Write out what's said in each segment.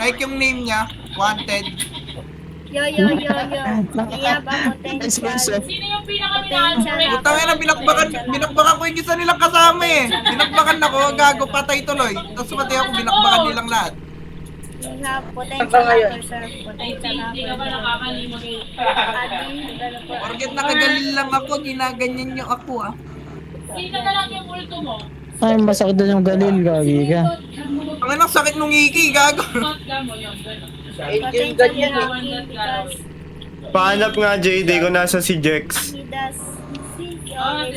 Like yung name niya, wanted. Yo. Iya ba potential? Sino yung pinaka-minahal? Putang ina, binakbakan ko yung isa nilang kasama eh. Binakbakan ako, gago, patay tuloy. Tapos pati ako, binakbakan nilang lahat. We have potential hacker, sir. I Potential think hindi ka ba hacker. nakakalimot? Admin developer. Porket nakagalil lang ako, ginaganyan niyo ako ah. Sino na lang yung multo mo? Ay, masakit doon yung galil, gagi ka. Ang anak sakit nung iki, gago. Shotgun mo yun. Potential hacking because Pahanap nga JD kung nasa si Jex. he does he always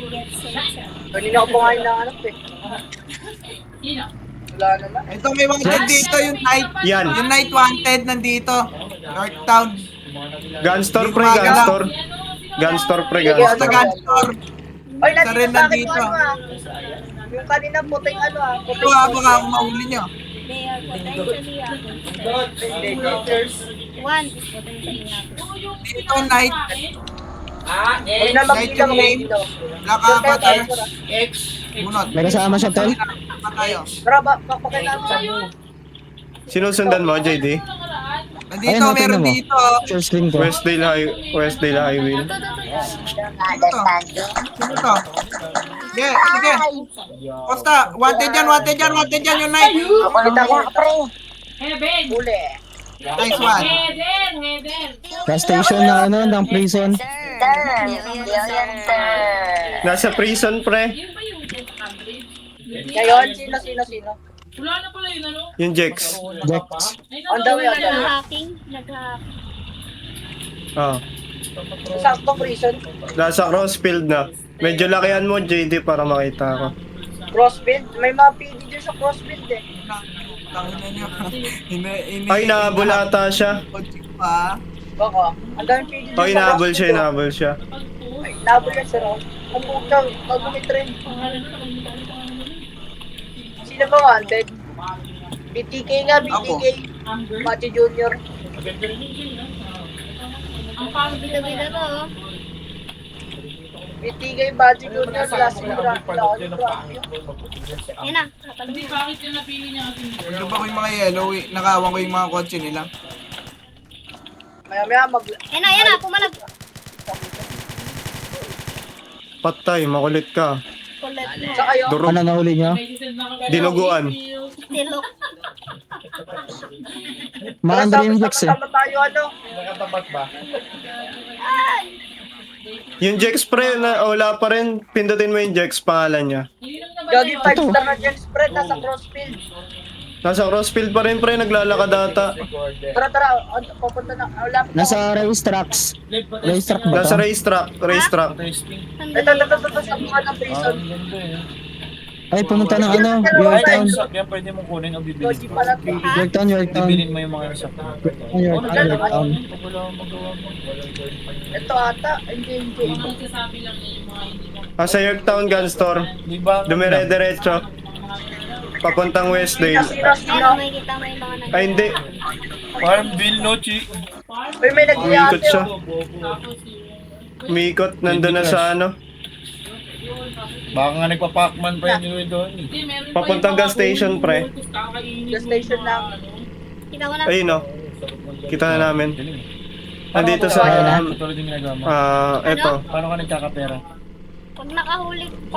gets safe. Kanina ko pa nga hinahanap eh. Sino? Wala naman. Ito may wanted dito, yung night. Yan. Yung night wanted nandito. Northtown. Gunstore pre, gunstore. Gunstore pre, Basta gunstore. gunstore. Ay, Isa rin nandito sa akin nandito. yung ano ah. Yung kanina puting ano ah. Ito nga, baka ako mahuli niyo. They are potentially hackers. One is potentially hackers. Dito night. Huwag na Night magbilang yung name. dito. Nakapatar. Bunot. May kasama siya, tol? Tayo. Tara, pakpakailangan. Sinusundan mo, JD? Nandito, Ayun, meron tingnan mo. dito. Share screen ko. Westdale Highway. Sino to? Sino to? Sige, sige. Costa, wanted yan yung night. Kita ko, pre. Heaven! Uli. Nice one. Heaven! Gas station na ano, ng prison. Nasa prison pre. Yun ba yung 100? Ngayon, sino? Wala na pala yun, ano? Yung Jex. Jex. Ay, On the way, on the way. Nag-hacking. Ah. Sakto prison. Nasa Crossfield na. Medyo lakihan mo JD para makita ko. Crossfield. May mga PD dyan sa Crossfield eh. Tangina niyo. Ay, nahabol ata siya. Pa. Baka. Ang dami PD dyan Ay, sa nahabol siya, Crossfield, nahabol siya. oh. Ay, nahabol yan sir. Ang putang, bago may trend. Sino ba wanted? BTK nga, BTK. Machi Junior. Ang pangit Bida-bida to, oh. BTK, Machi Junior. Last year. Yan na. Hindi, bakit yung napili niya kasi? Ano ba ko yung mga yellow eh? Nakawan ko yung mga kotse nila. Maya Yan na. Pumalag. Patay, makulit ka. Kulit mo. sa kayo. Durog. Ano nahuli niyo? Dinuguan. Tilok. Maandar yung Jex eh. Sama tayo ano. Yung Jex pre, wala pa rin. Pindutin mo yung Jex, pangalan niya. Gagi 5 star na dyan spread. Nasa Crossfield. Nasa Crossfield pa rin pre, naglalakad ata. Tara. Pupunta na. Wala pa. Nasa racetracks. Racetrack ba Nasa to? racetrack. Ito. Sa mga ng prison. Ay, pumunta ng ano, Yorktown. Yan pwede mo kunin o bibilin. Goji pala to. Yorktown. Bibilin mo yung mga nasa Yorktown. Ito ata. Hindi. Magsasabi lang niya yung mga hindi mo. Sa Yorktown Gun Store. Di ba? Dumire-diretso. Papuntang Westdale. Sino? May kita mo yung mga nag- Ay, hindi. Farm bill, no, chi? Uy, may Umikot nag-iate. siya. Tapos yung... Umikot, nandun na sa ano. Baka nga nagpa-pacman pa yun doon. Hindi, meron pa Papuntang yung mga gas station, pre. bultos, kakainin Gas mo station yung lang. mga ano. Kita ko na. Ayun o. Kita na namin. Galing. Nandito sa... Tulad yung ginagawa mo. eto. Paano ka nagkakapera? Pag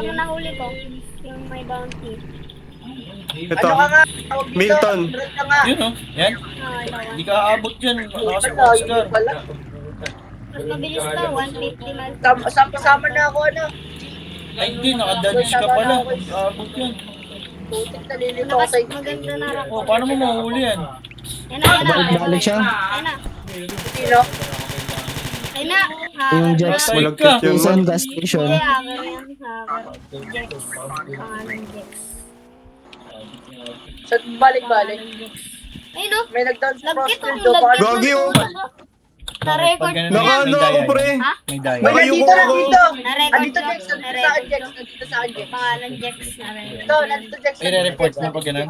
nahuli ko, yung may bounty. Ito. Ano ka nga? Tawag dito. Milton. Meron ka nga. Yun, oh. Yan. Ilawan. Hindi ka aabot yan. Ano, Nakasukasgar. yun pala. Mas mabilis to, 150 miles. Kasama na ako ano. Ay, hindi. Nakadodge ka pala. Hindi aabot yan. Putik nalilito ako sa inyo. Maganda na rak. Oh, paano mo mahuli yan? Yan na. Balik siya. Yan na. Sino? Ayun na. Yung Jex. Patay Malagkit ka. yun. Prison gas station. Hindi, hacker yan. Hacker. Jex. Pangalan Jex. Sa balik-balik. Ayun o. May nag-down sa Lagkit Crossfield. ang Baka lagkit. Gagi, oh. Na-record Pag ganun, ko yan. Nakaano may ako daya pre. Ha? May daya. May Nakayuko nandito, ako. nandito. Na-record Nandito ko. Jex, nandito sa akin Jex. Nandito sa akin Jex. Pangalan Jex. Na-record. Ito, nandito Jex. Ay, re-report mo pag ganun.